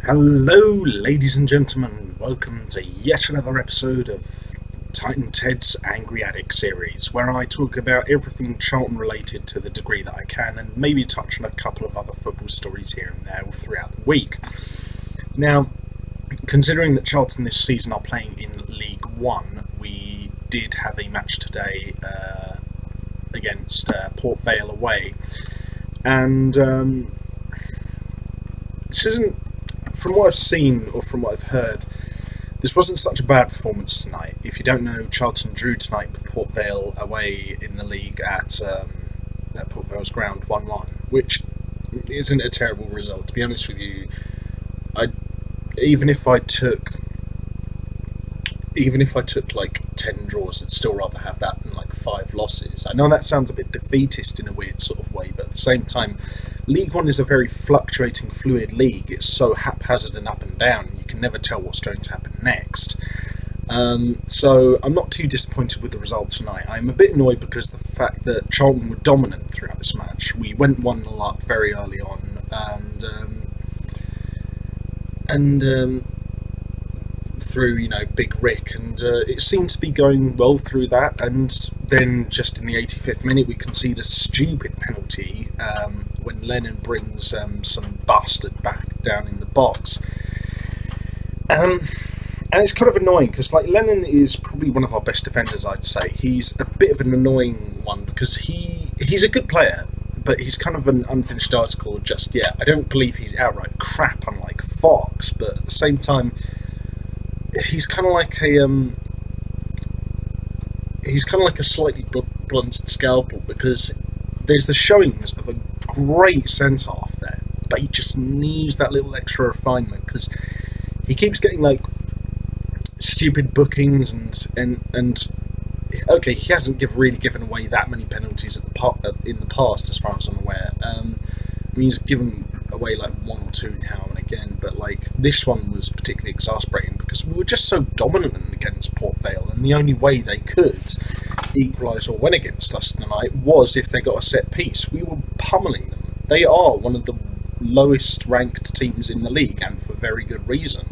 Hello, ladies and gentlemen. Welcome to yet another episode of Titan Ted's Angry Addick series, where I talk about everything Charlton related to the degree that I can, and maybe touch on a couple of other football stories here and there all throughout the week. Now, considering that Charlton this season are playing in League One, we did have a match today against Port Vale away, and this isn't. From what I've seen, or from what I've heard, this wasn't such a bad performance tonight. If you don't know, Charlton drew tonight with Port Vale away in the league at Port Vale's ground 1-1, which isn't a terrible result. To be honest with you, even if I took like 10 draws, I'd still rather have that than like 5 losses. I know that sounds a bit defeatist in a weird sort of way, but at the same time, League One is a very fluctuating, fluid league. It's so haphazard and up and down, and you can never tell what's going to happen next. So I'm not too disappointed with the result tonight. I'm a bit annoyed because of the fact that Charlton were dominant throughout this match. We went 1-0 up very early on, and through, Big Rick, and it seemed to be going well through that, and then just in the 85th minute we concede a stupid penalty when Lennon brings some bastard back down in the box. And it's kind of annoying because Lennon is probably one of our best defenders, I'd say. He's a bit of an annoying one because he's a good player, but he's kind of an unfinished article just yet. I don't believe he's outright crap, unlike Fox, but at the same time, he's kind of like a slightly blunted scalpel, because there's the showings of a great centre-half there, but he just needs that little extra refinement because he keeps getting stupid bookings and okay, he hasn't really given away that many penalties in the past, as far as I'm aware. He's given away 1 or 2 now and again, but this one was particularly exasperating because we were just so dominant against Port Vale, and the only way they could equalise or win against us tonight was if they got a set piece. We were pummeling them. They are one of the lowest ranked teams in the league, and for very good reason.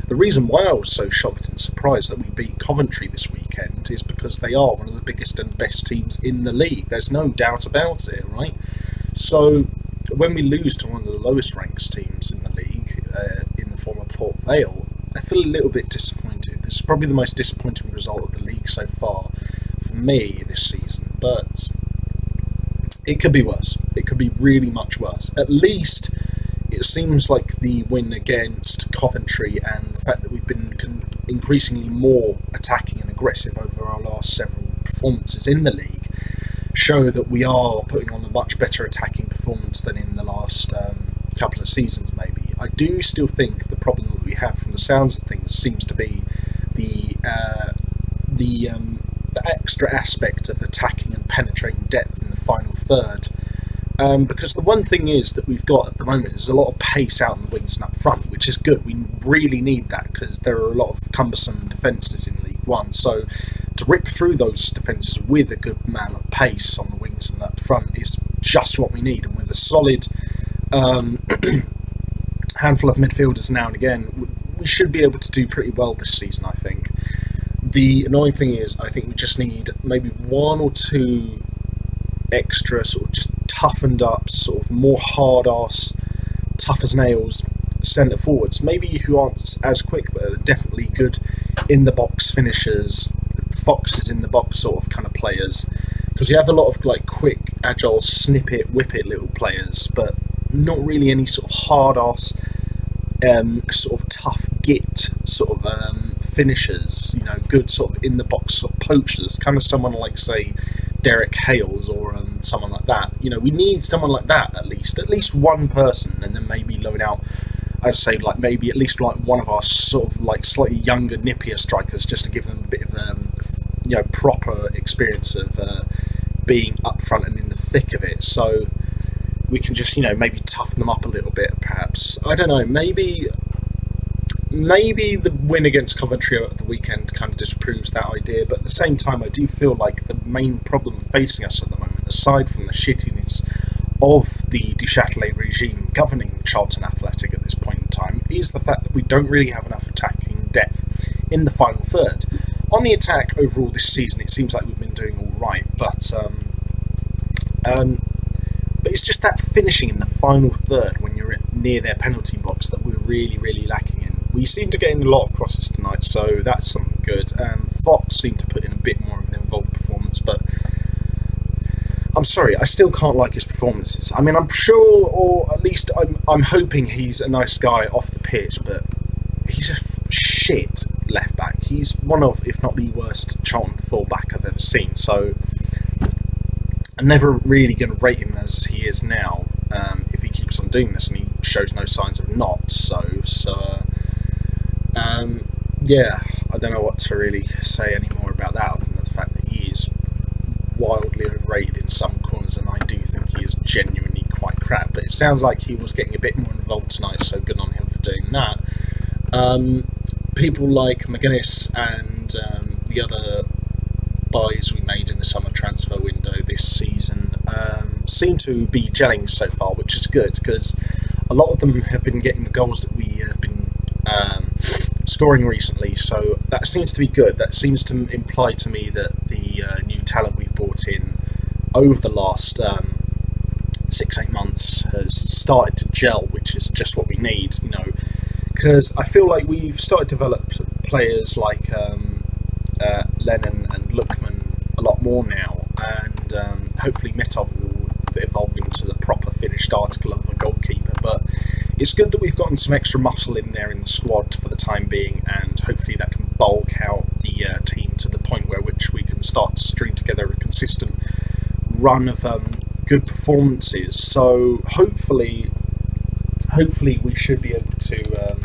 The reason why I was so shocked and surprised that we beat Coventry this weekend is because they are one of the biggest and best teams in the league. There's no doubt about it, right? So when we lose to one of the lowest ranked teams in the league, in the form of Port Vale, I feel a little bit disappointed. This is probably the most disappointing result of the league so far for me this season, but it could be worse. It could be really much worse. At least it seems like the win against Coventry and the fact that we've been increasingly more attacking and aggressive over our last several performances in the league show that we are putting on a much better attacking performance than in the last couple of seasons, maybe. I do still think the problem that we have, from the sounds of things, seems to be the extra aspect of attacking and penetrating depth in the final third. Because the one thing is that we've got at the moment is a lot of pace out in the wings and up front, which is good. We really need that because there are a lot of cumbersome defences in League One. So to rip through those defences with a good amount of pace on the wings and up front is just what we need. And with a solid handful of midfielders now and again, we should be able to do pretty well this season, I think. The annoying thing is, I think we just need maybe 1 or 2 extra sort of just toughened up, sort of more hard-ass, tough as nails centre forwards, maybe who aren't as quick but are definitely good in the box finishers, foxes in the box sort of kind of players, because you have a lot of quick, agile, snip it, whip it little players, but not really any sort of hard-ass, sort of tough git sort of finishers, good sort of in the box sort of poachers, kind of someone like, say, Derek Hales or someone like that. We need someone like that at least one person, and then maybe loan out, I'd say maybe at least one of our sort of slightly younger, nippier strikers, just to give them a bit of proper experience of being up front and in the thick of it, so we can just maybe toughen them up a little bit, perhaps. I don't know, maybe the win against Coventry at the weekend kind of disproves that idea, but at the same time I do feel like the main problem facing us at the moment, aside from the shittiness of the Du Châtelet regime governing Charlton Athletic at this point in time, is the fact that we don't really have enough attacking depth in the final third. On the attack overall this season, it seems like we've been doing all right, but it's just that finishing in the final third when you're near their penalty box that we're really, really lacking in. We seem to get in a lot of crosses tonight, so that's something good. Fox seemed to put in a bit more of an involved performance, but I'm sorry, I still can't like his performances. I mean, I'm sure, or at least I'm hoping he's a nice guy off the pitch, but he's a shit left back. He's one of, if not the worst, Charlton fullback I've ever seen. So I'm never really going to rate him as he is now if he keeps on doing this, and he shows no signs of not. Yeah, I don't know what to really say anymore about that, other than the fact that he is wildly overrated in some corners, and I do think he is genuinely quite crap. But it sounds like he was getting a bit more involved tonight, so good on him for doing that. People like McGuinness and the other buys we made in the summer transfer window this season seem to be gelling so far, which is good, because a lot of them have been getting the goals that we have been scoring recently, so that seems to be good. That seems to imply to me that the new talent we've brought in over the last 6-8 months has started to gel, which is just what we need, because I feel like we've started to develop players like Lennon and Lookman a lot more now, and hopefully Mitov will evolve into the proper finished article of a goalkeeper. But it's good that we've gotten some extra muscle in there in the squad for the time being, and hopefully that can bulk out the team to the point where which we can start to string together a consistent run of good performances. So hopefully we should be able to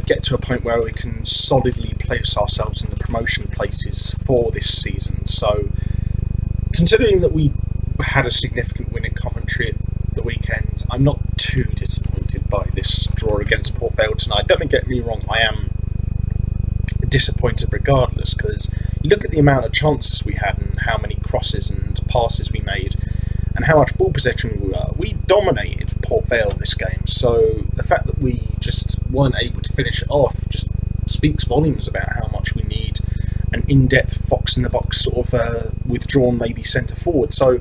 get to a point where we can solidly place ourselves in the promotion places for this season. So considering that we had a significant win at Coventry at the weekend, I'm not too disappointed by this draw against Port Vale tonight. Don't get me wrong, I am disappointed regardless, because you look at the amount of chances we had and how many crosses and passes we made and how much ball possession we were. We dominated Port Vale this game, so the fact that we just weren't able to finish it off just speaks volumes about how much we need an in-depth Fox in the box sort of withdrawn maybe centre forward. So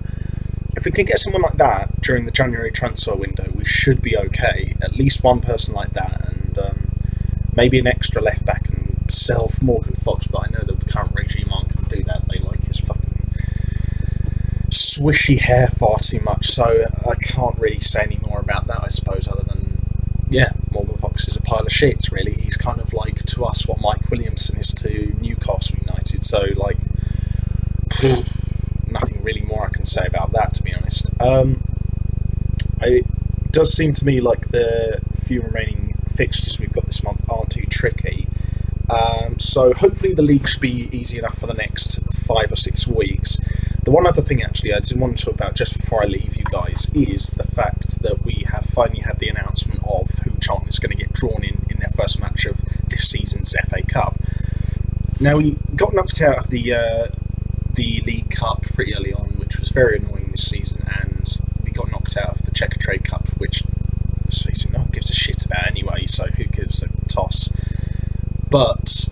if we can get someone like that during the January transfer window, we should be okay. At least one person like that, and maybe an extra left back, and sell Morgan Fox. But I know the current regime aren't going to do that. They like his fucking swishy hair far too much. So I can't really say any more about that, I suppose, other than, yeah, Morgan Fox is a pile of shit, really. He's kind of like to us what Mike Williamson is to Newcastle United. So, like, nothing really more I can say about that, to be honest. It does seem to me like the few remaining fixtures we've got this month aren't too tricky. So hopefully the league should be easy enough for the next 5 or 6 weeks. The one other thing actually I did want to talk about just before I leave you guys is the fact that we have finally had the announcement of who Charlton is going to get drawn in their first match of this season's FA Cup. Now, we got knocked out of the League Cup pretty early on, which was very annoying this season, and we got knocked out of the Checker Trade Cup, which, let's face it, no one gives a shit about anyway, so who gives a toss. But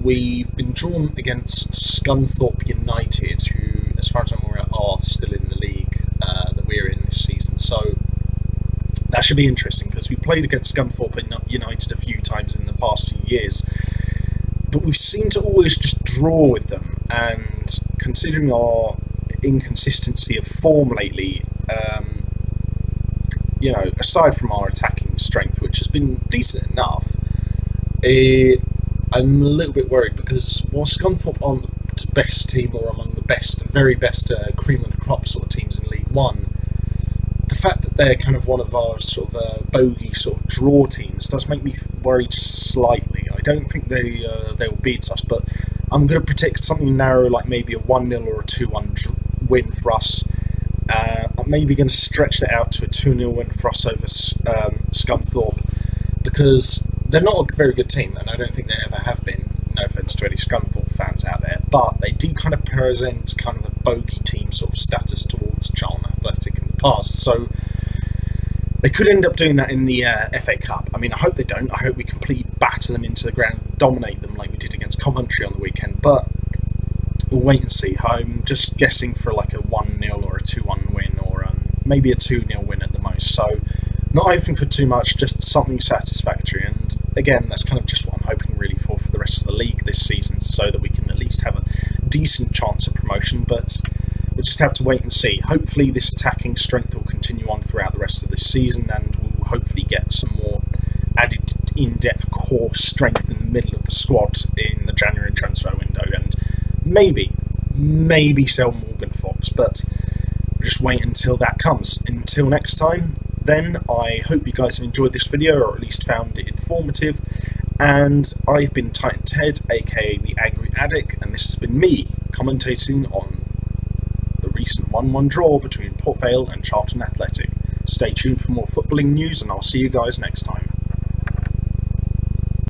we've been drawn against Scunthorpe United, who, as far as I'm aware, are still in the league that we're in this season. So that should be interesting, because we played against Scunthorpe United a few times in the past few years, but we've seemed to always just draw with them. And considering our inconsistency of form lately, aside from our attacking strength, which has been decent enough, I'm a little bit worried, because while Scunthorpe aren't the best team or among the very best cream of the crop sort of teams in League One, the fact that they're kind of one of our sort of bogey sort of draw teams does make me worry just slightly. I don't think they will beat us, but I'm going to predict something narrow, like maybe a 1-0 or a 2-1 win for us. I'm maybe going to stretch that out to a 2-0 win for us over Scunthorpe, because they're not a very good team, and I don't think they ever have been. No offence to any Scunthorpe fans out there, but they do kind of present kind of a bogey team sort of status towards Charlton Athletic in the past. So They could end up doing that in the FA Cup. I mean, I hope they don't. I hope we completely batter them into the ground and dominate them like we did against Coventry on the weekend. But we'll wait and see. I'm just guessing for like a 1-0 or a 2-1 win, or maybe a 2-0 win at the most. So not hoping for too much, just something satisfactory. And again, that's kind of just what I'm hoping really for the rest of the league this season, so that we can at least have a decent chance of promotion. But we'll just have to wait and see. Hopefully this attacking strength will continue on throughout the rest of this season, and we'll hopefully get some more added in-depth core strength in the middle of the squad in the January transfer window, and maybe sell Morgan Fox, but we'll just wait until that comes. Until next time, then, I hope you guys have enjoyed this video, or at least found it informative, and I've been Titan Ted, aka the Angry Addick, and this has been me commentating on the recent 1-1 draw between Port Vale and Charlton Athletic. Stay tuned for more footballing news, and I'll see you guys next time.